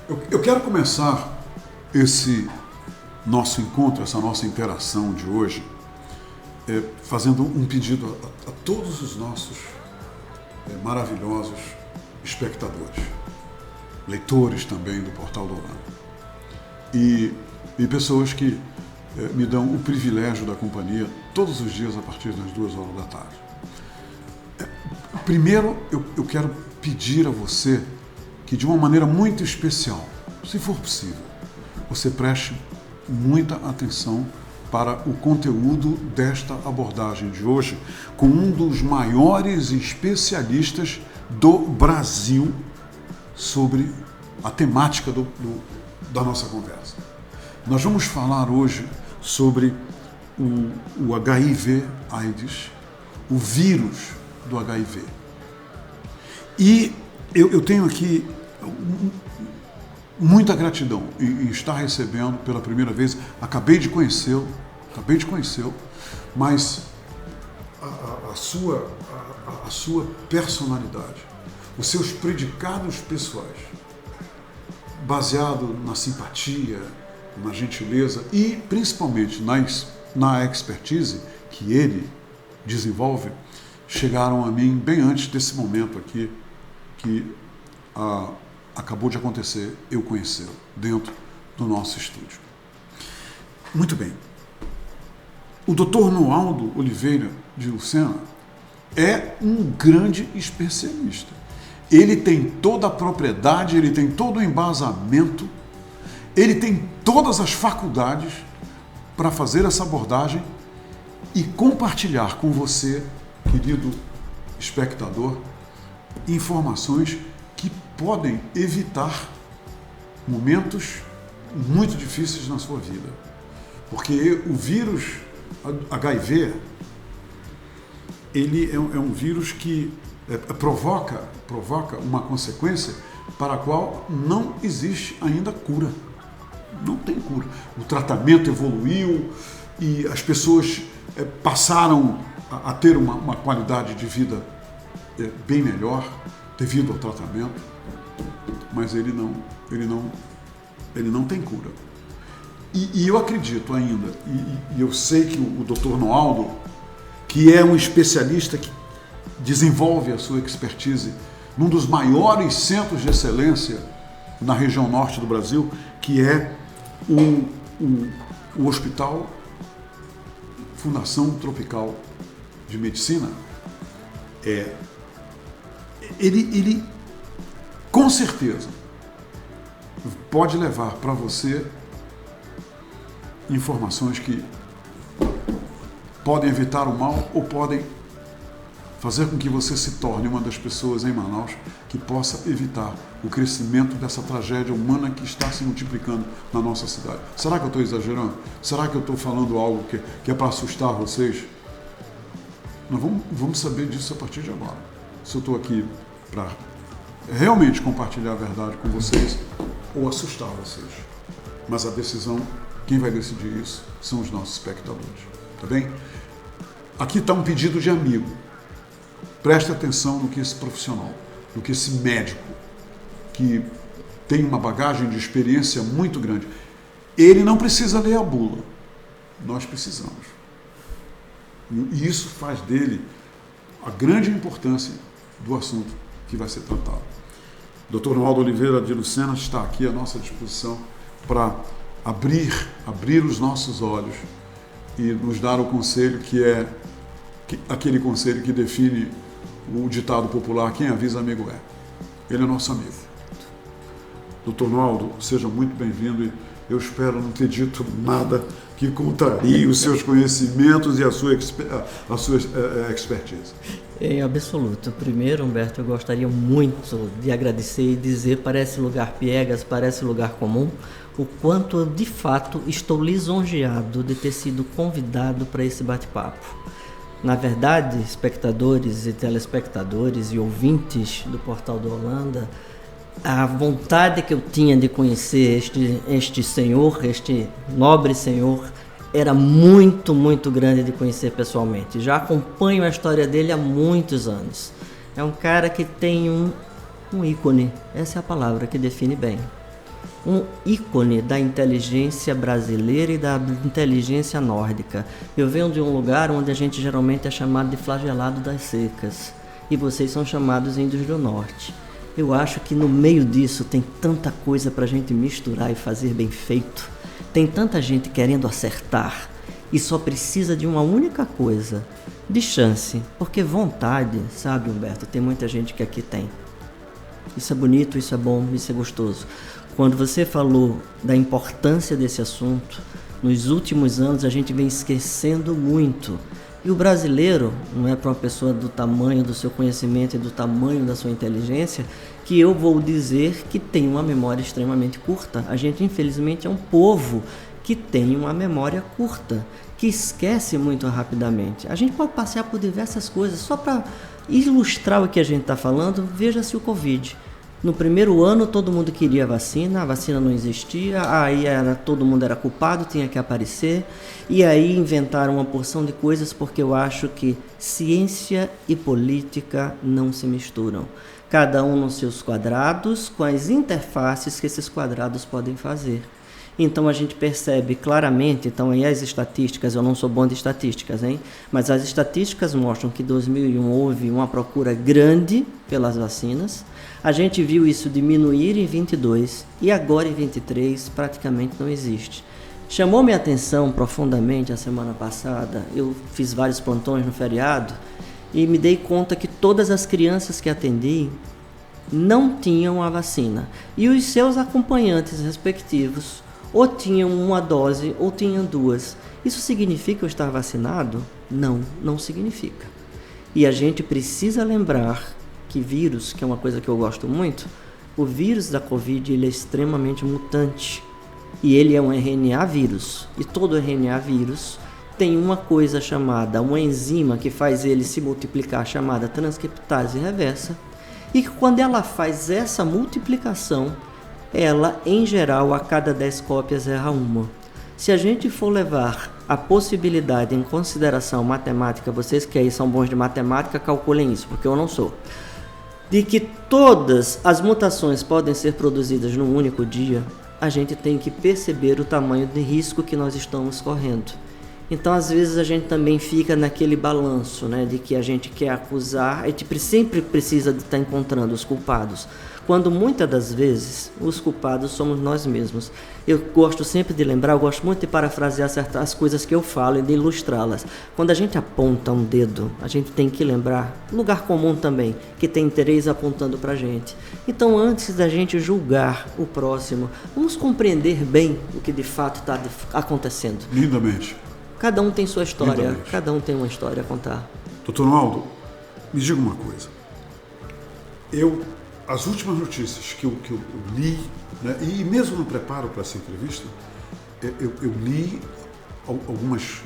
Eu quero começar esse nosso encontro, essa nossa interação de hoje, fazendo um pedido a todos os nossos maravilhosos espectadores, leitores também do Portal do Holanda, e pessoas que me dão o privilégio da companhia todos os dias a partir das 2h da tarde. Primeiro, eu quero pedir a você que, de uma maneira muito especial, se for possível, você preste muita atenção para o conteúdo desta abordagem de hoje com um dos maiores especialistas do Brasil sobre a temática da nossa conversa. Nós vamos falar hoje sobre o HIV/AIDS, o vírus do HIV. E eu tenho aqui muita gratidão em estar recebendo pela primeira vez. Acabei de conhecê-lo, mas a sua personalidade, os seus predicados pessoais, baseado na simpatia, na gentileza e principalmente na expertise que ele desenvolve, chegaram a mim bem antes desse momento aqui que acabou de acontecer, eu conhecê-lo dentro do nosso estúdio. Muito bem. O Dr. Noaldo Oliveira de Lucena é um grande especialista. Ele tem toda a propriedade, ele tem todo o embasamento, ele tem todas as faculdades para fazer essa abordagem e compartilhar com você, querido espectador, informações que podem evitar momentos muito difíceis na sua vida. Porque o vírus HIV, ele é um vírus que provoca uma consequência para a qual não existe ainda cura. Não tem cura. O tratamento evoluiu e as pessoas passaram a ter uma qualidade de vida bem melhor devido ao tratamento, mas ele não tem cura. E eu acredito ainda, e eu sei que o Dr. Noaldo, que é um especialista que desenvolve a sua expertise num dos maiores centros de excelência na região norte do Brasil, que é o Hospital Fundação Tropical de Medicina, ele com certeza pode levar para você informações que podem evitar o mal ou podem fazer com que você se torne uma das pessoas em Manaus que possa evitar o crescimento dessa tragédia humana que está se multiplicando na nossa cidade. Será que eu estou exagerando? Será que eu estou falando algo que é para assustar vocês? Nós vamos saber disso a partir de agora. Se eu estou aqui para realmente compartilhar a verdade com vocês ou assustar vocês. Mas a decisão, quem vai decidir isso são os nossos espectadores. Tá bem? Aqui está um pedido de amigo. Preste atenção no que esse profissional, no que esse médico, que tem uma bagagem de experiência muito grande, ele não precisa ler a bula. Nós precisamos. E isso faz dele a grande importância do assunto que vai ser tratado. O Dr. Noaldo Oliveira de Lucena está aqui à nossa disposição para abrir os nossos olhos e nos dar o conselho que é aquele conselho que define o ditado popular: quem avisa amigo é. Ele é nosso amigo. Dr. Noaldo, seja muito bem-vindo e eu espero não ter dito nada que contrarie os seus conhecimentos e a sua expertise. Em absoluto. Primeiro, Humberto, eu gostaria muito de agradecer e dizer para esse lugar piegas, para esse lugar comum, o quanto eu, de fato, estou lisonjeado de ter sido convidado para esse bate-papo. Na verdade, espectadores e telespectadores e ouvintes do Portal do Holanda, a vontade que eu tinha de conhecer este senhor, este nobre senhor, era muito, muito grande de conhecer pessoalmente. Já acompanho a história dele há muitos anos. É um cara que tem um ícone, essa é a palavra que define bem. um ícone da inteligência brasileira e da inteligência nórdica. Eu venho de um lugar onde a gente geralmente é chamado de flagelado das secas, e vocês são chamados índios do norte. Eu acho que no meio disso tem tanta coisa para a gente misturar e fazer bem feito. Tem tanta gente querendo acertar e só precisa de uma única coisa, de chance, porque vontade, sabe, Humberto, tem muita gente que aqui tem. Isso é bonito, isso é bom, isso é gostoso. Quando você falou da importância desse assunto, nos últimos anos a gente vem esquecendo muito. E o brasileiro, não é para uma pessoa do tamanho do seu conhecimento e do tamanho da sua inteligência, que eu vou dizer que tem uma memória extremamente curta. A gente, infelizmente, é um povo que tem uma memória curta, que esquece muito rapidamente. A gente pode passear por diversas coisas, só para ilustrar o que a gente está falando, veja-se o Covid. No primeiro ano todo mundo queria a vacina não existia, aí todo mundo era culpado, tinha que aparecer, e aí inventaram uma porção de coisas, porque eu acho que ciência e política não se misturam. Cada um nos seus quadrados, com as interfaces que esses quadrados podem fazer. Então a gente percebe claramente, então aí as estatísticas, eu não sou bom de estatísticas, hein? Mas as estatísticas mostram que em 2001 houve uma procura grande pelas vacinas. A gente viu isso diminuir em 22 e agora em 23 praticamente não existe. Chamou minha atenção profundamente a semana passada, eu fiz vários plantões no feriado e me dei conta que todas as crianças que atendi não tinham a vacina e os seus acompanhantes respectivos ou tinham uma dose ou tinham duas. Isso significa eu estar vacinado? Não, não significa. E a gente precisa lembrar que vírus, que é uma coisa que eu gosto muito, o vírus da Covid ele é extremamente mutante e ele é um RNA vírus. E todo RNA vírus tem uma coisa chamada, uma enzima que faz ele se multiplicar, chamada transcriptase reversa, e que quando ela faz essa multiplicação, ela, em geral, a cada 10 cópias erra uma. Se a gente for levar a possibilidade em consideração matemática, vocês que aí são bons de matemática, calculem isso, porque eu não sou, de que todas as mutações podem ser produzidas num único dia, a gente tem que perceber o tamanho de risco que nós estamos correndo. Então, às vezes, a gente também fica naquele balanço, né, de que a gente quer acusar, a gente sempre precisa de estar encontrando os culpados, quando muitas das vezes os culpados somos nós mesmos. Eu gosto sempre de lembrar, eu gosto muito de parafrasear certas coisas que eu falo e de ilustrá-las. Quando a gente aponta um dedo, a gente tem que lembrar, lugar comum também, que tem três apontando pra gente. Então, antes da gente julgar o próximo, vamos compreender bem o que de fato está acontecendo. Lindamente. Cada um tem sua história, cada um tem uma história a contar. Doutor Noaldo, me diga uma coisa. As últimas notícias que eu li, né, e mesmo no preparo para essa entrevista, eu li algumas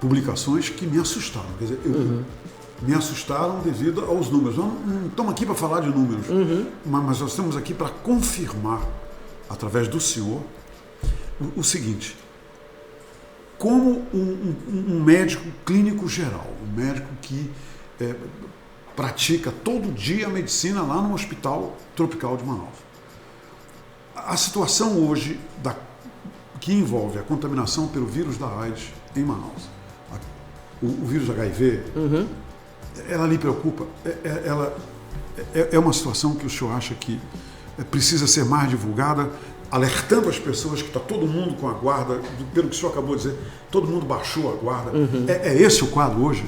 publicações que me assustaram. Quer dizer, me assustaram devido aos números. Nós não estamos aqui para falar de números, mas nós estamos aqui para confirmar, através do senhor, o seguinte. Como um médico clínico geral, um médico que pratica todo dia a medicina lá no Hospital Tropical de Manaus. A situação hoje que envolve a contaminação pelo vírus da AIDS em Manaus, o vírus HIV, ela lhe preocupa? É uma situação que o senhor acha que precisa ser mais divulgada, alertando as pessoas que está todo mundo com a guarda, pelo que o senhor acabou de dizer, todo mundo baixou a guarda. É esse o quadro hoje?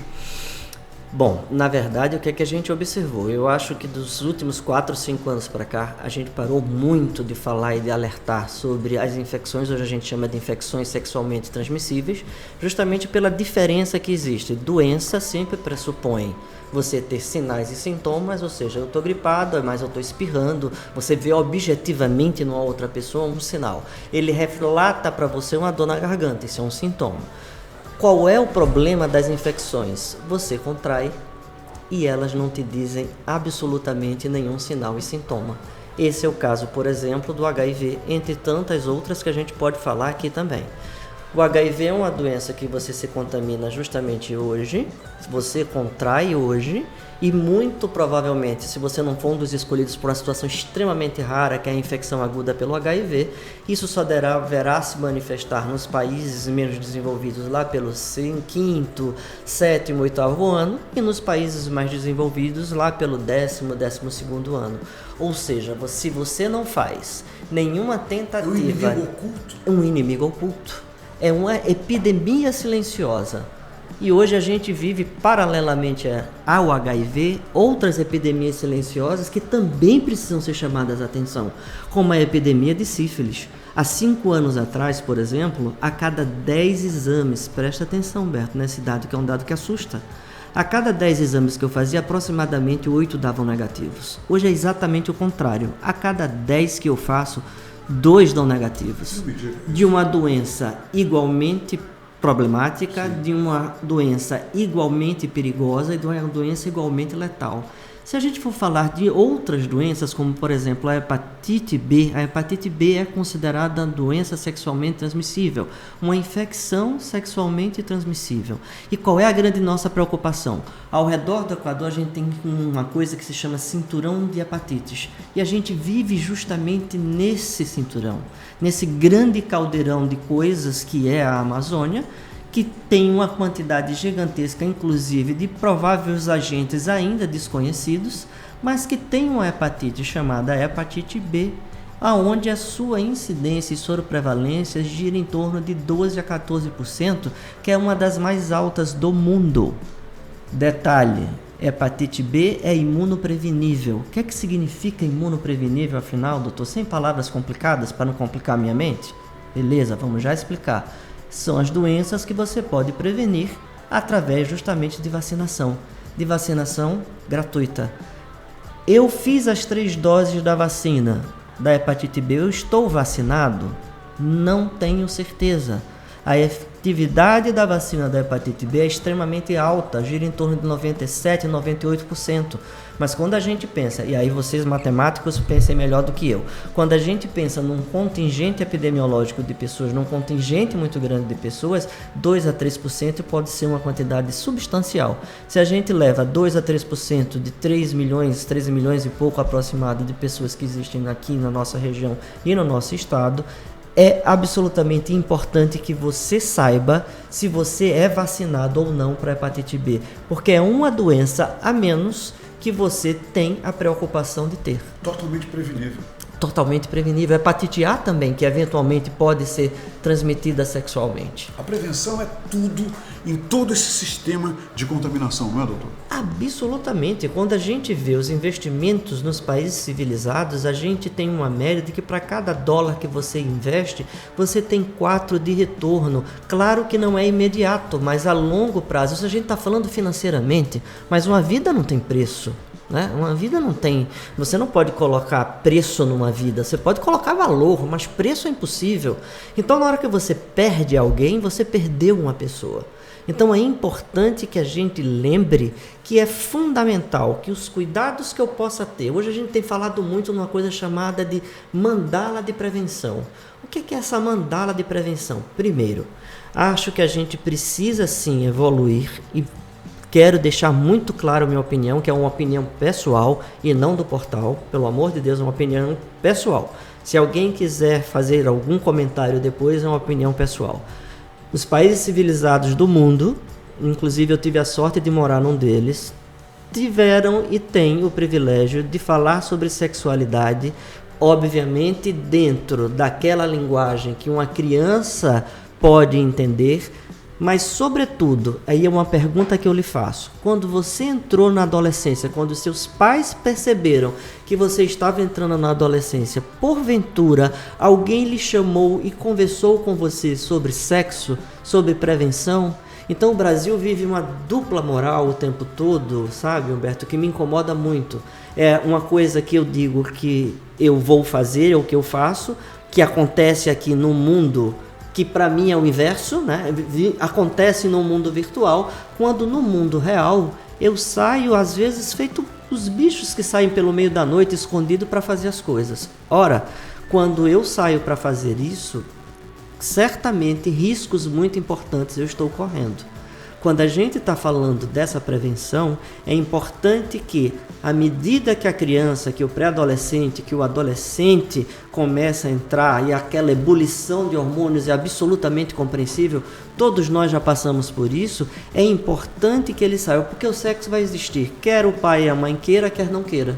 Bom, na verdade, o que é que a gente observou? Eu acho que dos últimos 4 ou 5 anos para cá, a gente parou muito de falar e de alertar sobre as infecções, hoje a gente chama de infecções sexualmente transmissíveis, justamente pela diferença que existe. Doença sempre pressupõe você ter sinais e sintomas, ou seja, eu estou gripado, mas eu estou espirrando, você vê objetivamente numa outra pessoa um sinal. Ele relata para você uma dor na garganta, isso é um sintoma. Qual é o problema das infecções? Você contrai e elas não te dizem absolutamente nenhum sinal e sintoma. Esse é o caso, por exemplo, do HIV, entre tantas outras que a gente pode falar aqui também. O HIV é uma doença que você se contamina justamente hoje, você contrai hoje, e muito provavelmente, se você não for um dos escolhidos por uma situação extremamente rara, que é a infecção aguda pelo HIV, isso só verá se manifestar nos países menos desenvolvidos lá pelo 5º, 7º, 8º ano, e nos países mais desenvolvidos lá pelo 10º, 12º ano. Ou seja, se você não faz nenhuma tentativa... Um inimigo oculto. Um inimigo oculto. É uma epidemia silenciosa. E hoje a gente vive, paralelamente ao HIV, outras epidemias silenciosas que também precisam ser chamadas a atenção, como a epidemia de sífilis. Há 5 anos atrás, por exemplo, a cada 10 exames, presta atenção, Berto, nesse dado que é um dado que assusta, a cada 10 exames que eu fazia, aproximadamente 8 davam negativos. Hoje é exatamente o contrário. A cada 10 que eu faço, 2 dão negativos. De uma doença igualmente problemática, sim, de uma doença igualmente perigosa e de uma doença igualmente letal. Se a gente for falar de outras doenças, como por exemplo a hepatite B é considerada doença sexualmente transmissível, uma infecção sexualmente transmissível. E qual é a grande nossa preocupação? Ao redor do Equador a gente tem uma coisa que se chama cinturão de hepatites, e a gente vive justamente nesse cinturão, nesse grande caldeirão de coisas que é a Amazônia, que tem uma quantidade gigantesca, inclusive, de prováveis agentes ainda desconhecidos, mas que tem uma hepatite chamada hepatite B, aonde a sua incidência e soroprevalência gira em torno de 12 a 14%, que é uma das mais altas do mundo. Detalhe, hepatite B é imunoprevenível. O que é que significa imunoprevenível, afinal, doutor? Sem palavras complicadas, para não complicar minha mente? Beleza, vamos já explicar. São as doenças que você pode prevenir através justamente de vacinação gratuita. Eu fiz as 3 doses da vacina da hepatite B, eu estou vacinado? Não tenho certeza. A efetividade da vacina da hepatite B é extremamente alta, gira em torno de 97%, 98%. Mas quando a gente pensa, e aí vocês matemáticos pensem melhor do que eu, quando a gente pensa num contingente epidemiológico de pessoas, num contingente muito grande de pessoas, 2 a 3% pode ser uma quantidade substancial. Se a gente leva 2 a 3% de 13 milhões e pouco aproximado de pessoas que existem aqui na nossa região e no nosso estado, é absolutamente importante que você saiba se você é vacinado ou não para hepatite B, porque é uma doença a menos que você tem a preocupação de ter. Totalmente prevenível. Totalmente prevenível. Hepatite A também, que eventualmente pode ser transmitida sexualmente. A prevenção é tudo em todo esse sistema de contaminação, não é, doutor? Absolutamente. Quando a gente vê os investimentos nos países civilizados, a gente tem uma média de que para cada dólar que você investe, você tem 4 de retorno. Claro que não é imediato, mas a longo prazo. Isso a gente está falando financeiramente, mas uma vida não tem preço. Né? Uma vida não tem, você não pode colocar preço numa vida, você pode colocar valor, mas preço é impossível. Então na hora que você perde alguém, você perdeu uma pessoa. Então é importante que a gente lembre que é fundamental que os cuidados que eu possa ter, hoje a gente tem falado muito numa coisa chamada de mandala de prevenção. O que é essa mandala de prevenção? Primeiro, acho que a gente precisa sim evoluir e quero deixar muito claro a minha opinião, que é uma opinião pessoal e não do portal. Pelo amor de Deus, é uma opinião pessoal. Se alguém quiser fazer algum comentário depois, é uma opinião pessoal. Os países civilizados do mundo, inclusive eu tive a sorte de morar num deles, tiveram e têm o privilégio de falar sobre sexualidade, obviamente dentro daquela linguagem que uma criança pode entender, mas, sobretudo, aí é uma pergunta que eu lhe faço. Quando você entrou na adolescência, quando seus pais perceberam que você estava entrando na adolescência, porventura, alguém lhe chamou e conversou com você sobre sexo, sobre prevenção? Então, o Brasil vive uma dupla moral o tempo todo, sabe, Humberto, que me incomoda muito. É uma coisa que eu digo que eu vou fazer, ou que eu faço, que acontece aqui no mundo, que para mim é o inverso, né? Acontece no mundo virtual, quando no mundo real eu saio às vezes feito os bichos que saem pelo meio da noite escondido para fazer as coisas. Ora, quando eu saio para fazer isso, certamente riscos muito importantes eu estou correndo. Quando a gente está falando dessa prevenção, é importante que, à medida que a criança, que o pré-adolescente, que o adolescente começa a entrar e aquela ebulição de hormônios é absolutamente compreensível, todos nós já passamos por isso, é importante que ele saiba, porque o sexo vai existir, quer o pai e a mãe queira, quer não queira.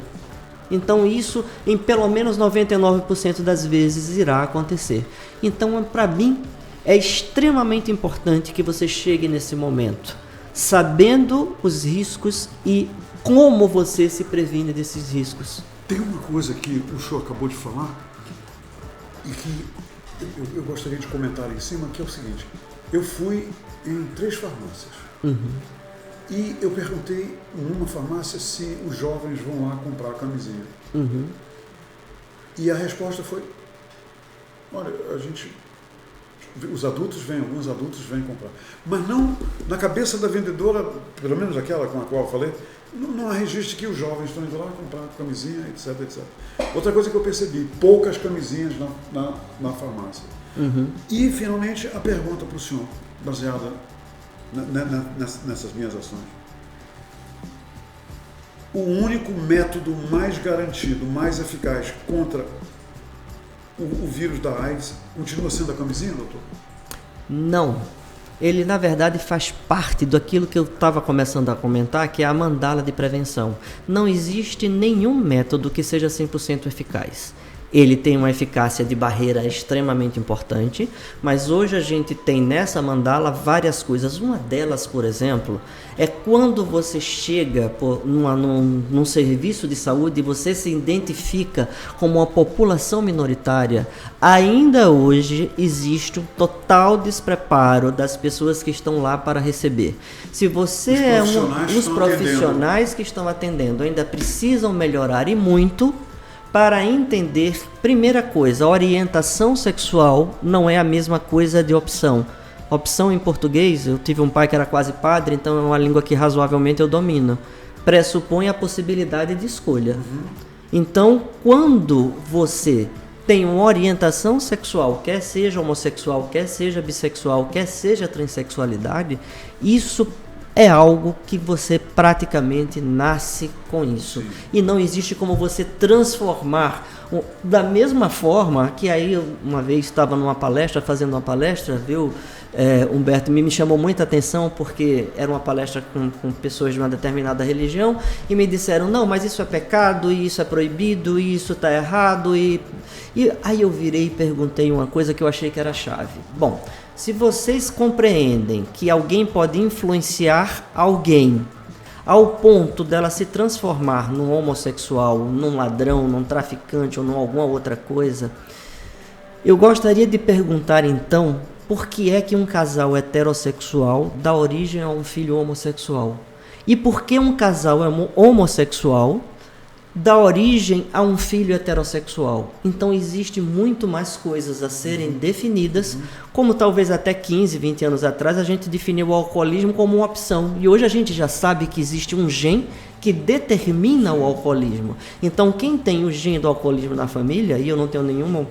Então isso, em pelo menos 99% das vezes, irá acontecer. Então, para mim, é extremamente importante que você chegue nesse momento, sabendo os riscos e como você se previne desses riscos. Tem uma coisa que o senhor acabou de falar e que eu gostaria de comentar em cima, que é o seguinte. Eu fui em 3 farmácias e eu perguntei numa farmácia se os jovens vão lá comprar camisinha. E a resposta foi, olha, os adultos vêm, alguns adultos vêm comprar. Mas não, na cabeça da vendedora, pelo menos aquela com a qual eu falei, não há registro que os jovens estão indo lá comprar camisinha, etc, etc. Outra coisa que eu percebi, poucas camisinhas na farmácia. E, finalmente, a pergunta para o senhor, baseada nessas minhas ações. O único método mais garantido, mais eficaz contra o vírus da AIDS continua sendo a camisinha, doutor? Não. Ele, na verdade, faz parte daquilo que eu estava começando a comentar, que é a mandala de prevenção. Não existe nenhum método que seja 100% eficaz. Ele tem uma eficácia de barreira extremamente importante, mas hoje a gente tem nessa mandala várias coisas. Uma delas, por exemplo, é quando você chega num serviço de saúde e você se identifica como uma população minoritária, ainda hoje existe um total despreparo das pessoas que estão lá para receber. Se você os profissionais que estão atendendo ainda precisam melhorar e muito, para entender, primeira coisa, a orientação sexual não é a mesma coisa de opção. Opção em português, eu tive um pai que era quase padre, então é uma língua que razoavelmente eu domino. Pressupõe a possibilidade de escolha. Então, quando você tem uma orientação sexual, quer seja homossexual, quer seja bissexual, quer seja transexualidade, isso é algo que você praticamente nasce com isso. Sim. E não existe como você transformar. Da mesma forma que aí, uma vez estava numa palestra, fazendo uma palestra, viu, Humberto, me chamou muita atenção porque era uma palestra com pessoas de uma determinada religião e me disseram, não, mas isso é pecado, e isso é proibido, e isso está errado. E aí eu virei e perguntei uma coisa que eu achei que era a chave. Bom, se vocês compreendem que alguém pode influenciar alguém ao ponto dela se transformar num homossexual, num ladrão, num traficante ou num alguma outra coisa, eu gostaria de perguntar então, por que é que um casal heterossexual dá origem a um filho homossexual? E por que um casal homossexual dá origem a um filho heterossexual? Então existe muito mais coisas a serem definidas, como talvez até 15, 20 anos atrás a gente definiu o alcoolismo como uma opção, e hoje a gente já sabe que existe um gene que determina o alcoolismo. Então quem tem o gene do alcoolismo na família, e eu não tenho nenhum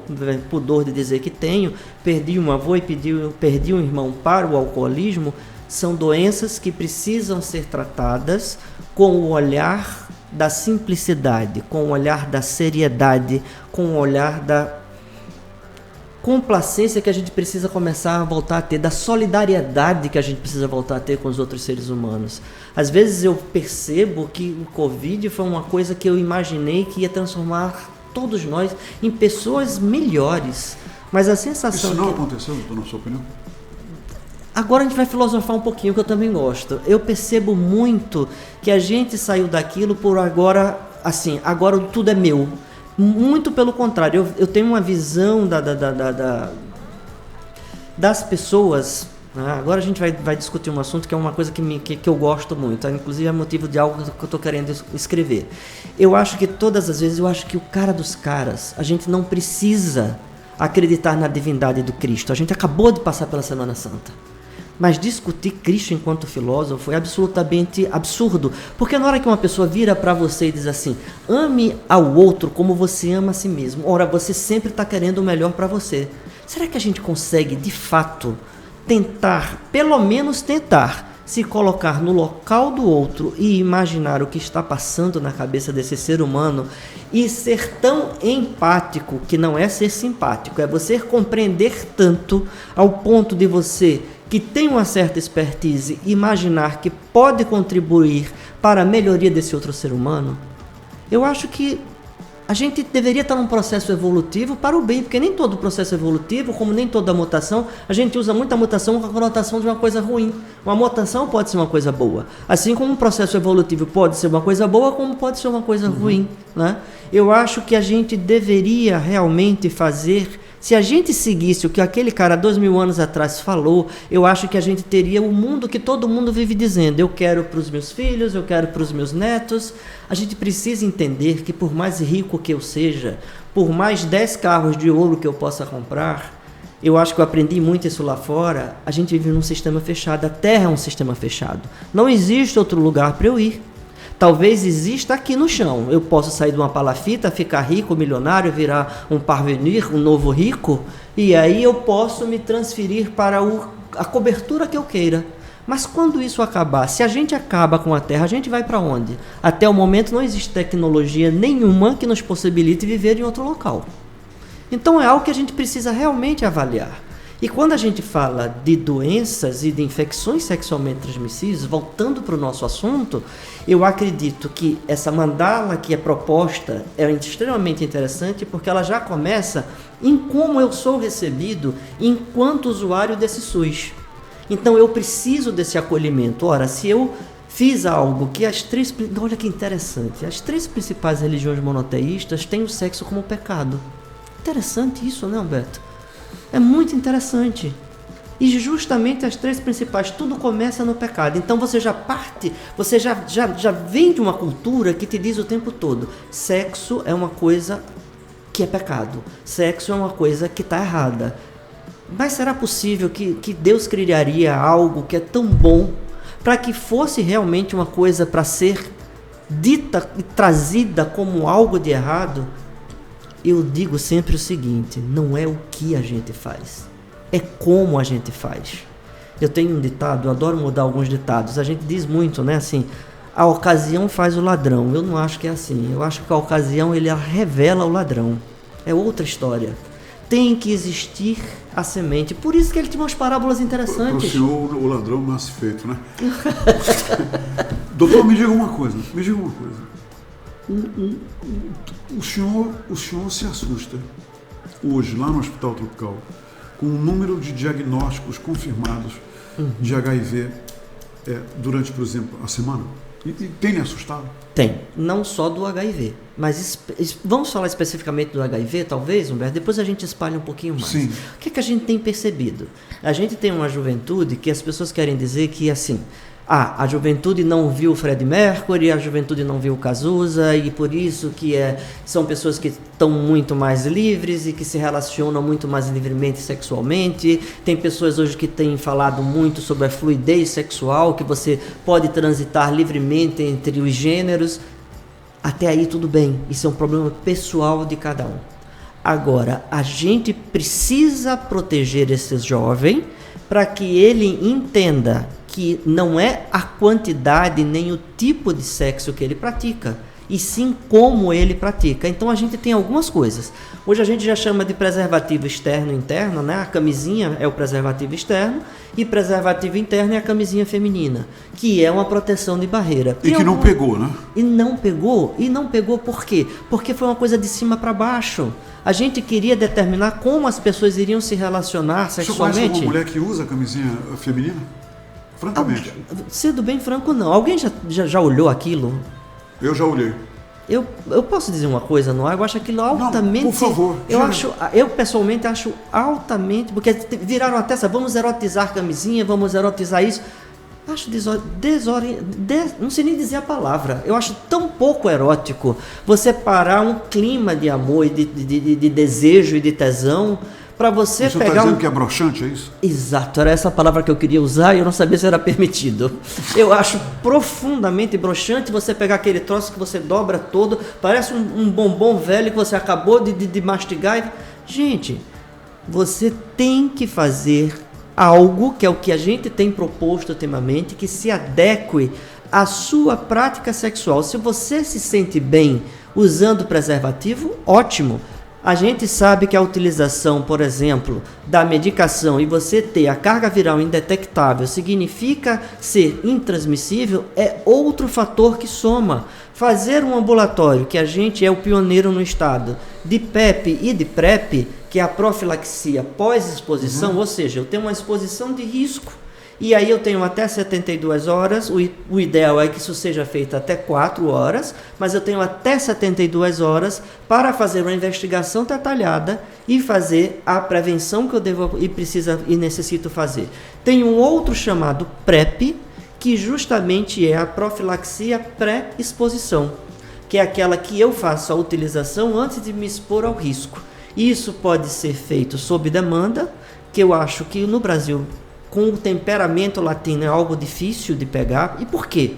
pudor de dizer que tenho, perdi um avô e perdi um irmão para o alcoolismo, são doenças que precisam ser tratadas com o olhar da simplicidade, com o olhar da seriedade, com o olhar da complacência que a gente precisa começar a voltar a ter, da solidariedade que a gente precisa voltar a ter com os outros seres humanos. Às vezes eu percebo que o Covid foi uma coisa que eu imaginei que ia transformar todos nós em pessoas melhores, mas a sensação... Isso não aconteceu, na sua opinião? Agora a gente vai filosofar um pouquinho, que eu também gosto. Eu percebo muito que a gente saiu daquilo por agora, assim, agora tudo é meu. Muito pelo contrário, eu tenho uma visão das pessoas. Né? Agora a gente vai discutir um assunto que é uma coisa que eu gosto muito, inclusive é motivo de algo que eu estou querendo escrever. Eu acho que todas as vezes, eu acho que o cara dos caras, a gente não precisa acreditar na divindade do Cristo. A gente acabou de passar pela Semana Santa. Mas discutir Cristo enquanto filósofo é absolutamente absurdo. Porque na hora que uma pessoa vira para você e diz assim, ame ao outro como você ama a si mesmo. Ora, você sempre está querendo o melhor para você. Será que a gente consegue, de fato, tentar, pelo menos tentar, se colocar no local do outro e imaginar o que está passando na cabeça desse ser humano e ser tão empático, que não é ser simpático, é você compreender tanto ao ponto de você, que tem uma certa expertise, imaginar que pode contribuir para a melhoria desse outro ser humano? Eu acho que a gente deveria estar num processo evolutivo para o bem, porque nem todo processo evolutivo, como nem toda mutação, a gente usa muita mutação com a conotação de uma coisa ruim. Uma mutação pode ser uma coisa boa. Assim como um processo evolutivo pode ser uma coisa boa, como pode ser uma coisa ruim, né? Eu acho que a gente deveria realmente fazer... Se a gente seguisse o que aquele cara 2000 anos atrás falou, eu acho que a gente teria o mundo que todo mundo vive dizendo. Eu quero para os meus filhos, eu quero para os meus netos. A gente precisa entender que por mais rico que eu seja, por mais 10 carros de ouro que eu possa comprar, eu acho que eu aprendi muito isso lá fora, a gente vive num sistema fechado. A Terra é um sistema fechado. Não existe outro lugar para eu ir. Talvez exista aqui no chão. Eu posso sair de uma palafita, ficar rico, milionário, virar um parvenir, um novo rico, e aí eu posso me transferir para a cobertura que eu queira. Mas quando isso acabar, se a gente acaba com a Terra, a gente vai para onde? Até o momento não existe tecnologia nenhuma que nos possibilite viver em outro local. Então é algo que a gente precisa realmente avaliar. E quando a gente fala de doenças e de infecções sexualmente transmissíveis, voltando para o nosso assunto, eu acredito que essa mandala que é proposta é extremamente interessante, porque ela já começa em como eu sou recebido enquanto usuário desse SUS. Então eu preciso desse acolhimento. Ora, se eu fiz algo que olha que interessante, as 3 principais religiões monoteístas têm o sexo como pecado. Interessante isso, né, Humberto? É muito interessante. E justamente as 3 principais, tudo começa no pecado. Então você já parte, você já vem de uma cultura que te diz o tempo todo: sexo é uma coisa que é pecado, sexo é uma coisa que está errada. Mas será possível que Deus criaria algo que é tão bom para que fosse realmente uma coisa para ser dita e trazida como algo de errado? Eu digo sempre o seguinte: não é o que a gente faz, é como a gente faz. Eu tenho um ditado, eu adoro mudar alguns ditados. A gente diz muito, né, assim, a ocasião faz o ladrão. Eu não acho que é assim. Eu acho que a ocasião, ele revela o ladrão. É outra história. Tem que existir a semente. Por isso que ele tinha umas parábolas interessantes. Para o senhor, o ladrão nasce feito, né? Doutor, me diga uma coisa. O senhor se assusta hoje, lá no Hospital Tropical, com o número de diagnósticos confirmados de HIV durante, por exemplo, a semana? E tem lhe assustado? Tem, não só do HIV, mas vamos falar especificamente do HIV, talvez, Humberto, depois a gente espalha um pouquinho mais. Sim. O que é que a gente tem percebido? A gente tem uma juventude que as pessoas querem dizer que, assim, a juventude não viu o Freddie Mercury, a juventude não viu o Cazuza, e por isso que são pessoas que estão muito mais livres e que se relacionam muito mais livremente sexualmente. Tem pessoas hoje que têm falado muito sobre a fluidez sexual, que você pode transitar livremente entre os gêneros. Até aí tudo bem, isso é um problema pessoal de cada um. Agora, a gente precisa proteger esse jovem para que ele entenda que não é a quantidade nem o tipo de sexo que ele pratica, e sim como ele pratica. Então a gente tem algumas coisas. Hoje a gente já chama de preservativo externo e interno, né? A camisinha é o preservativo externo e preservativo interno é a camisinha feminina, que é uma proteção de barreira. E que não pegou, né? E não pegou por quê? Porque foi uma coisa de cima para baixo. A gente queria determinar como as pessoas iriam se relacionar sexualmente. Você conhece alguma mulher que usa a camisinha feminina? Francamente. Sendo bem franco, não. Alguém já olhou aquilo? Eu já olhei. Eu posso dizer uma coisa no ar? Eu acho aquilo altamente... Não, por favor. Eu pessoalmente acho altamente... Porque viraram até essa, vamos erotizar camisinha, vamos erotizar isso. Acho não sei nem dizer a palavra. Eu acho tão pouco erótico você parar um clima de amor e de desejo e de tesão para você pegar... Você está dizendo que é broxante, é isso? Exato, era essa palavra que eu queria usar e eu não sabia se era permitido. Eu acho profundamente broxante você pegar aquele troço que você dobra todo, parece um bombom velho que você acabou de mastigar. Gente, Você tem que fazer algo, que é o que a gente tem proposto ultimamente, que se adeque à sua prática sexual. Se você se sente bem usando preservativo, ótimo. A gente sabe que a utilização, por exemplo, da medicação e você ter a carga viral indetectável significa ser intransmissível, é outro fator que soma. Fazer um ambulatório, que a gente é o pioneiro no estado, de PEP e de PrEP, que é a profilaxia pós-exposição, ou seja, eu tenho uma exposição de risco, e aí eu tenho até 72 horas, o ideal é que isso seja feito até 4 horas, mas eu tenho até 72 horas para fazer uma investigação detalhada e fazer a prevenção que eu devo e necessito fazer. Tem um outro chamado PrEP, que justamente é a profilaxia pré-exposição, que é aquela que eu faço a utilização antes de me expor ao risco. Isso pode ser feito sob demanda, que eu acho que no Brasil, com o temperamento latino, é algo difícil de pegar. E por quê?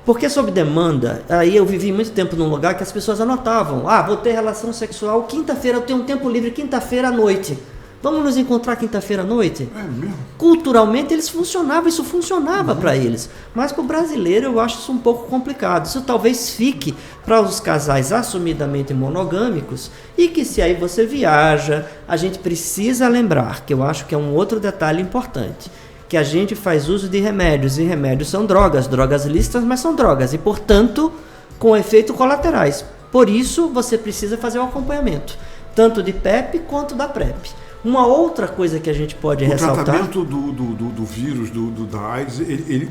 Porque sob demanda, aí eu vivi muito tempo num lugar que as pessoas anotavam: vou ter relação sexual quinta-feira, eu tenho um tempo livre quinta-feira à noite. Vamos nos encontrar quinta-feira à noite? É mesmo? Culturalmente isso funcionava para eles. Mas para o brasileiro eu acho isso um pouco complicado. Isso talvez fique para os casais assumidamente monogâmicos, e que se aí você viaja, a gente precisa lembrar, que eu acho que é um outro detalhe importante, que a gente faz uso de remédios, e remédios são drogas lícitas, mas são drogas, e portanto com efeitos colaterais. Por isso você precisa fazer o acompanhamento, tanto de PEP quanto da PrEP. Uma outra coisa que a gente pode ressaltar... O tratamento do vírus, da AIDS, ele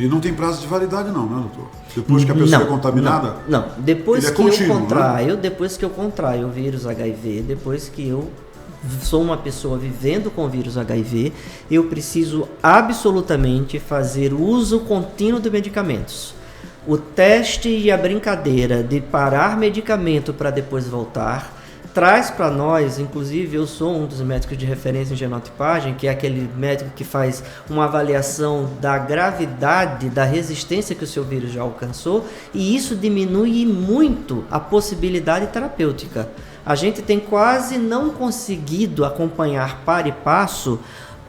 não tem prazo de validade não, né, doutor? Depois que a pessoa é contaminada? Não. Depois ele que contínuo, depois que eu contraio o vírus HIV, depois que eu sou uma pessoa vivendo com o vírus HIV, eu preciso absolutamente fazer uso contínuo de medicamentos. O teste e a brincadeira de parar medicamento para depois voltar traz para nós, inclusive eu sou um dos médicos de referência em genotipagem, que é aquele médico que faz uma avaliação da gravidade da resistência que o seu vírus já alcançou, e isso diminui muito a possibilidade terapêutica. A gente tem quase não conseguido acompanhar par e passo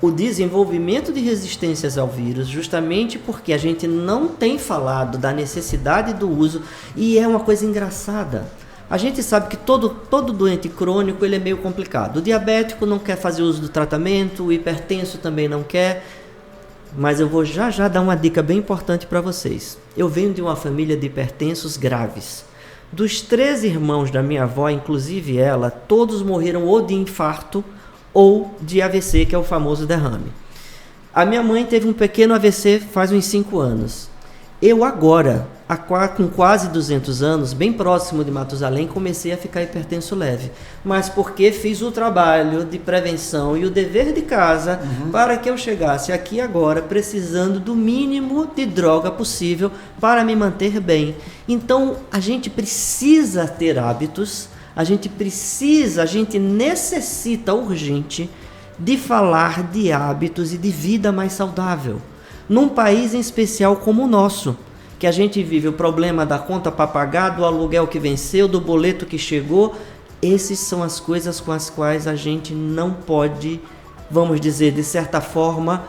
o desenvolvimento de resistências ao vírus, justamente porque a gente não tem falado da necessidade do uso, e é uma coisa engraçada. A gente sabe que todo doente crônico ele é meio complicado. O diabético não quer fazer uso do tratamento, o hipertenso também não quer. Mas eu vou já dar uma dica bem importante para vocês. Eu venho de uma família de hipertensos graves. Dos 3 irmãos da minha avó, inclusive ela, todos morreram ou de infarto ou de AVC, que é o famoso derrame. A minha mãe teve um pequeno AVC faz uns 5 anos. Eu agora, com quase 200 anos, bem próximo de Matusalém, comecei a ficar hipertenso leve. Mas porque fiz o trabalho de prevenção e o dever de casa para que eu chegasse aqui agora precisando do mínimo de droga possível para me manter bem. Então, a gente precisa ter hábitos, a gente necessita urgente de falar de hábitos e de vida mais saudável. Num país em especial como o nosso, que a gente vive o problema da conta para pagar, do aluguel que venceu, do boleto que chegou. Essas são as coisas com as quais a gente não pode, vamos dizer, de certa forma,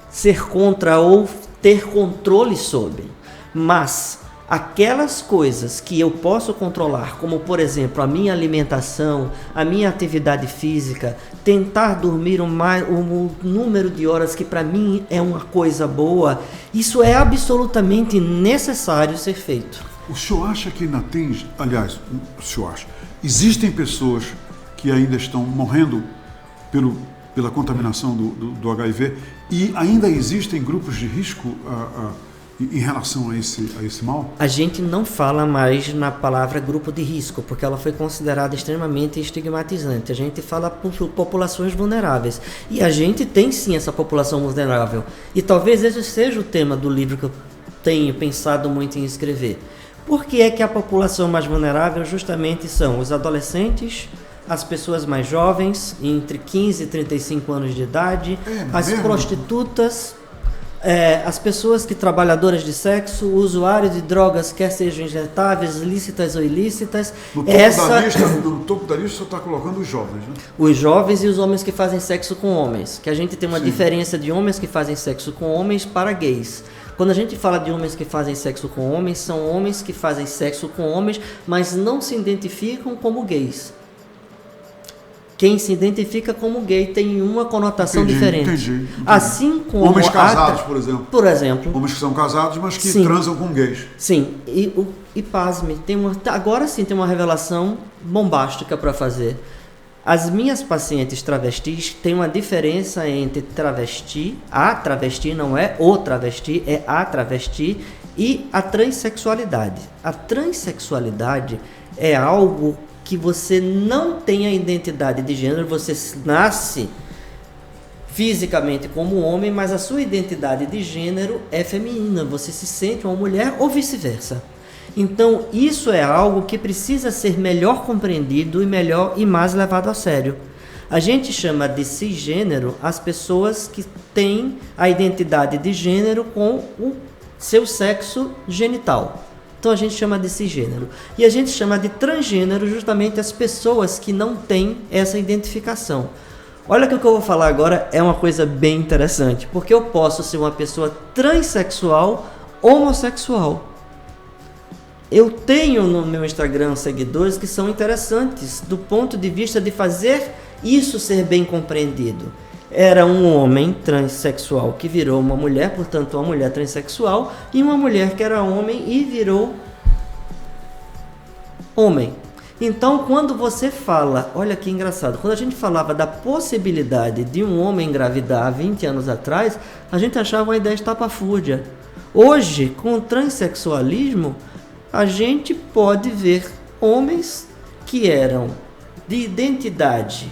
ser contra ou ter controle sobre. Mas aquelas coisas que eu posso controlar, como por exemplo a minha alimentação, a minha atividade física, tentar dormir o número de horas que para mim é uma coisa boa, isso é absolutamente necessário ser feito. O senhor acha que ainda tem, aliás, existem pessoas que ainda estão morrendo pela contaminação do HIV, e ainda existem grupos de risco em relação a esse mal? A gente não fala mais na palavra grupo de risco, porque ela foi considerada extremamente estigmatizante. A gente fala por populações vulneráveis. E a gente tem sim essa população vulnerável. E talvez esse seja o tema do livro que eu tenho pensado muito em escrever. Por que é que a população mais vulnerável justamente são os adolescentes, as pessoas mais jovens, entre 15 e 35 anos de idade, as prostitutas... As pessoas que trabalhadoras de sexo, usuários de drogas, quer sejam injetáveis, lícitas ou ilícitas. No topo da lista você está colocando os jovens, né? Os jovens e os homens que fazem sexo com homens. Que a gente tem uma diferença de homens que fazem sexo com homens para gays. Quando a gente fala de homens que fazem sexo com homens, são homens que fazem sexo com homens, mas não se identificam como gays. Quem se identifica como gay tem uma conotação diferente. Entendi. Assim como homens casados, por exemplo. Por exemplo. Homens que são casados, mas que transam com gays. Sim. E pasme, agora sim tem uma revelação bombástica para fazer. As minhas pacientes travestis têm uma diferença entre travesti, a travesti não é o travesti, é a travesti, e a transexualidade. A transexualidade é algo que você não tem a identidade de gênero, você nasce fisicamente como homem, mas a sua identidade de gênero é feminina, você se sente uma mulher ou vice-versa. Então, isso é algo que precisa ser melhor compreendido e mais levado a sério. A gente chama de cisgênero as pessoas que têm a identidade de gênero com o seu sexo genital. Então a gente chama de cisgênero. E a gente chama de transgênero justamente as pessoas que não têm essa identificação. Olha que o que eu vou falar agora é uma coisa bem interessante, porque eu posso ser uma pessoa transexual, homossexual. Eu tenho no meu Instagram seguidores que são interessantes do ponto de vista de fazer isso ser bem compreendido. Era um homem transexual que virou uma mulher, portanto uma mulher transexual, e uma mulher que era homem e virou homem. Então, quando você fala, olha que engraçado, quando a gente falava da possibilidade de um homem engravidar há 20 anos atrás, a gente achava uma ideia estapafúrdia. Hoje, com o transexualismo, a gente pode ver homens que eram de identidade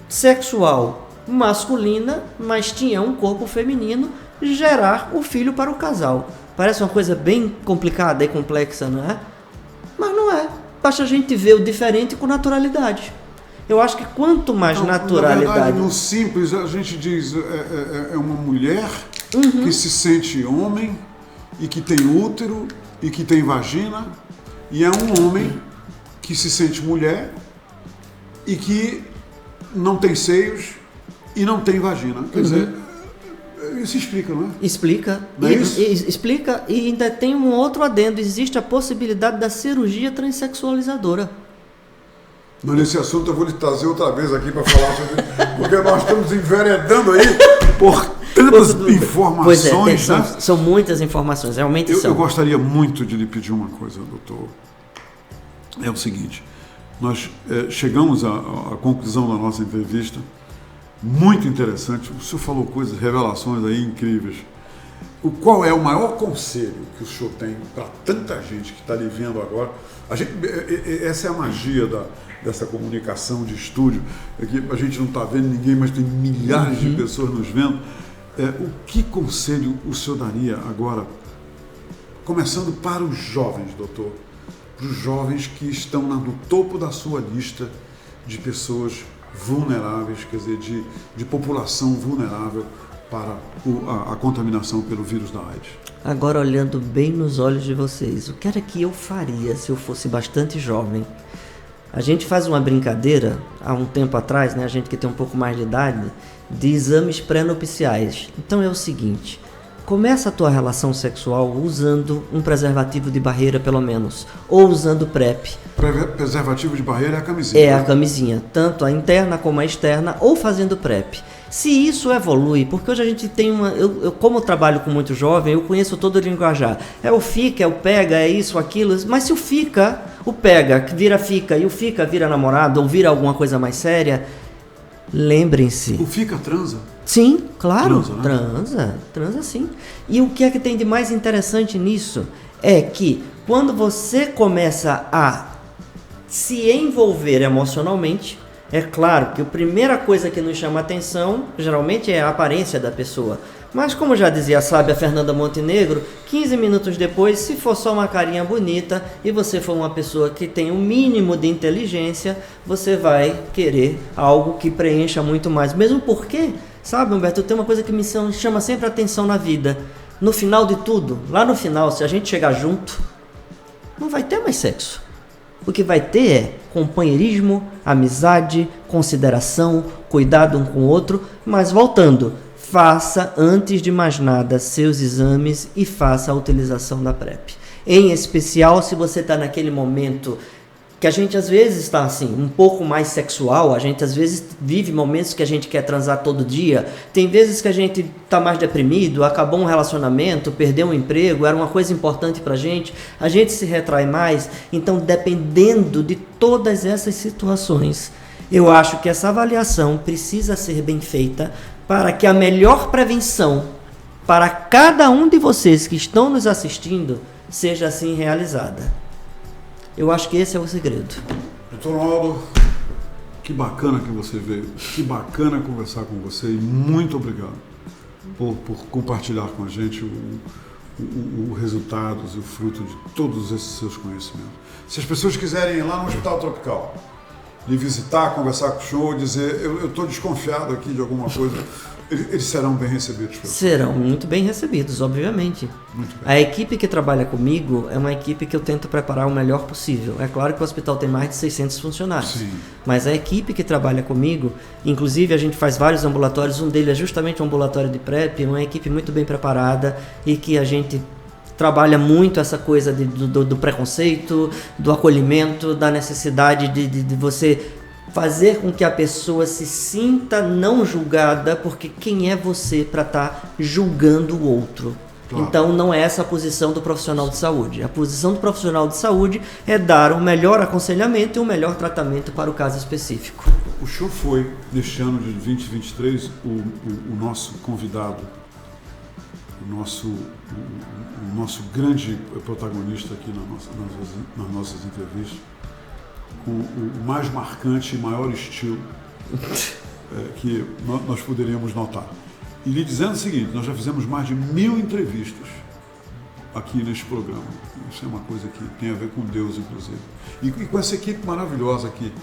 sexual masculina, mas tinha um corpo feminino, gerar o filho para o casal. Parece uma coisa bem complicada e complexa, não é? Mas não é. Basta a gente ver o diferente com naturalidade. Eu acho que quanto mais naturalidade... Na verdade, no simples, a gente diz é uma mulher que se sente homem e que tem útero e que tem vagina, e é um homem que se sente mulher e que não tem seios e não tem vagina. Quer dizer, isso explica, não é? Explica. Não é isso? Explica, e ainda tem um outro adendo. Existe a possibilidade da cirurgia transexualizadora. Mas nesse assunto eu vou lhe trazer outra vez aqui para falar sobre porque nós estamos enveredando aí por tantas informações. Pois é, são muitas informações, realmente são. Eu gostaria muito de lhe pedir uma coisa, doutor. É o seguinte, nós chegamos à conclusão da nossa entrevista, muito interessante. O senhor falou coisas, revelações aí incríveis. Qual é o maior conselho que o senhor tem para tanta gente que está lhe vendo agora? Essa é a magia dessa comunicação de estúdio. Aqui a gente não está vendo ninguém, mas tem milhares de pessoas nos vendo. O que conselho o senhor daria agora, começando para os jovens, doutor? Para os jovens que estão no topo da sua lista de pessoas vulneráveis, quer dizer, de população vulnerável para a contaminação pelo vírus da AIDS. Agora, olhando bem nos olhos de vocês, o que era que eu faria se eu fosse bastante jovem? A gente faz uma brincadeira, há um tempo atrás, né, a gente que tem um pouco mais de idade, de exames pré-nupciais. Então é o seguinte, começa a tua relação sexual usando um preservativo de barreira, pelo menos, ou usando PrEP. Preservativo de barreira é a camisinha. É a camisinha, tanto a interna como a externa, ou fazendo PrEP. Se isso evolui, porque hoje a gente tem uma... Eu como trabalho com muito jovem, eu conheço todo o linguajar. É o fica, é o pega, é isso, aquilo. Mas se o fica, o pega, que vira fica, e o fica vira namorado, ou vira alguma coisa mais séria, lembrem-se. O fica transa? Sim, claro. Transa, né? Transa sim. E o que é que tem de mais interessante nisso? É que quando você começa a se envolver emocionalmente, é claro que a primeira coisa que nos chama a atenção, geralmente, é a aparência da pessoa. Mas como já dizia a sábia Fernanda Montenegro, 15 minutos depois, se for só uma carinha bonita e você for uma pessoa que tem um mínimo de inteligência, você vai querer algo que preencha muito mais. Mesmo porque, Sabe, Humberto, tem uma coisa que me chama sempre a atenção na vida. No final de tudo, lá no final, se a gente chegar junto, não vai ter mais sexo. O que vai ter é companheirismo, amizade, consideração, cuidado um com o outro. Mas voltando, faça antes de mais nada seus exames e faça a utilização da PrEP. Em especial se você está naquele momento que a gente às vezes está assim, um pouco mais sexual, a gente às vezes vive momentos que a gente quer transar todo dia, tem vezes que a gente está mais deprimido, acabou um relacionamento, perdeu um emprego, era uma coisa importante pra gente, a gente se retrai mais, então dependendo de todas essas situações, eu acho que essa avaliação precisa ser bem feita para que a melhor prevenção para cada um de vocês que estão nos assistindo seja assim realizada. Eu acho que esse é o segredo. Doutor Ronaldo, que bacana que você veio, que bacana conversar com você e muito obrigado por compartilhar com a gente os resultados e o fruto de todos esses seus conhecimentos. Se as pessoas quiserem ir lá no Hospital Tropical, lhe visitar, conversar com o senhor, dizer, eu estou desconfiado aqui de alguma coisa, eles serão bem recebidos? Serão muito bem recebidos, obviamente. Muito bem. A equipe que trabalha comigo é uma equipe que eu tento preparar o melhor possível. É claro que o hospital tem mais de 600 funcionários. Sim. Mas a equipe que trabalha comigo, inclusive a gente faz vários ambulatórios, um deles é justamente um ambulatório de PrEP, uma equipe muito bem preparada e que a gente trabalha muito essa coisa do preconceito, do acolhimento, da necessidade de você fazer com que a pessoa se sinta não julgada, porque quem é você para estar julgando o outro? Claro. Então não é essa a posição do profissional de saúde. A posição do profissional de saúde é dar o melhor aconselhamento e o melhor tratamento para o caso específico. O senhor foi, neste ano de 2023, o nosso convidado, o nosso grande protagonista aqui nas nossas entrevistas, com o mais marcante e maior estilo que nós poderíamos notar. E lhe dizendo o seguinte, nós já fizemos mais de 1000 entrevistas aqui neste programa. Isso é uma coisa que tem a ver com Deus, inclusive. E com essa equipe maravilhosa aqui,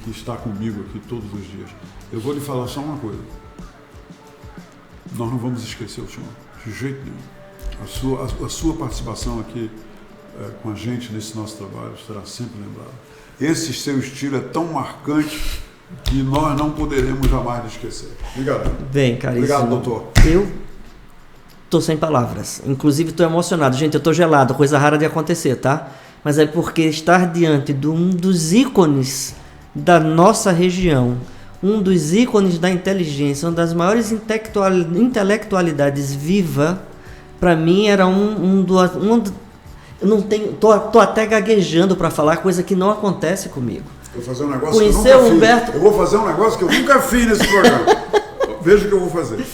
que está comigo aqui todos os dias. Eu vou lhe falar só uma coisa. Nós não vamos esquecer o senhor, de jeito nenhum. A sua participação aqui com a gente nesse nosso trabalho será sempre lembrada. Esse seu estilo é tão marcante que nós não poderemos jamais esquecer. Obrigado. Bem, caríssimo. Obrigado, doutor. Eu tô sem palavras. Inclusive, tô emocionado. Gente, eu tô gelado. Coisa rara de acontecer, tá? Mas é porque estar diante de um dos ícones da nossa região, um dos ícones da inteligência, uma das maiores intelectualidades viva, para mim era eu não tenho, tô até gaguejando para falar, coisa que não acontece comigo. Vou fazer um negócio Conhecer que eu nunca Humberto... fiz. Eu vou fazer um negócio que eu nunca fiz nesse programa. Veja o que eu vou fazer.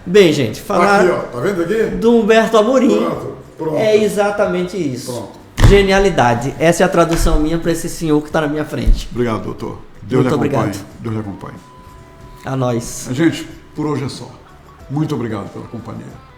Bem, gente, falar aqui, ó, tá vendo aqui? do Humberto Amorim. Pronto. É exatamente isso. Pronto. Genialidade. Essa é a tradução minha para esse senhor que está na minha frente. Obrigado, doutor. Deus lhe acompanhe. Obrigado. Deus lhe acompanhe. A nós. Gente, por hoje é só. Muito obrigado pela companhia.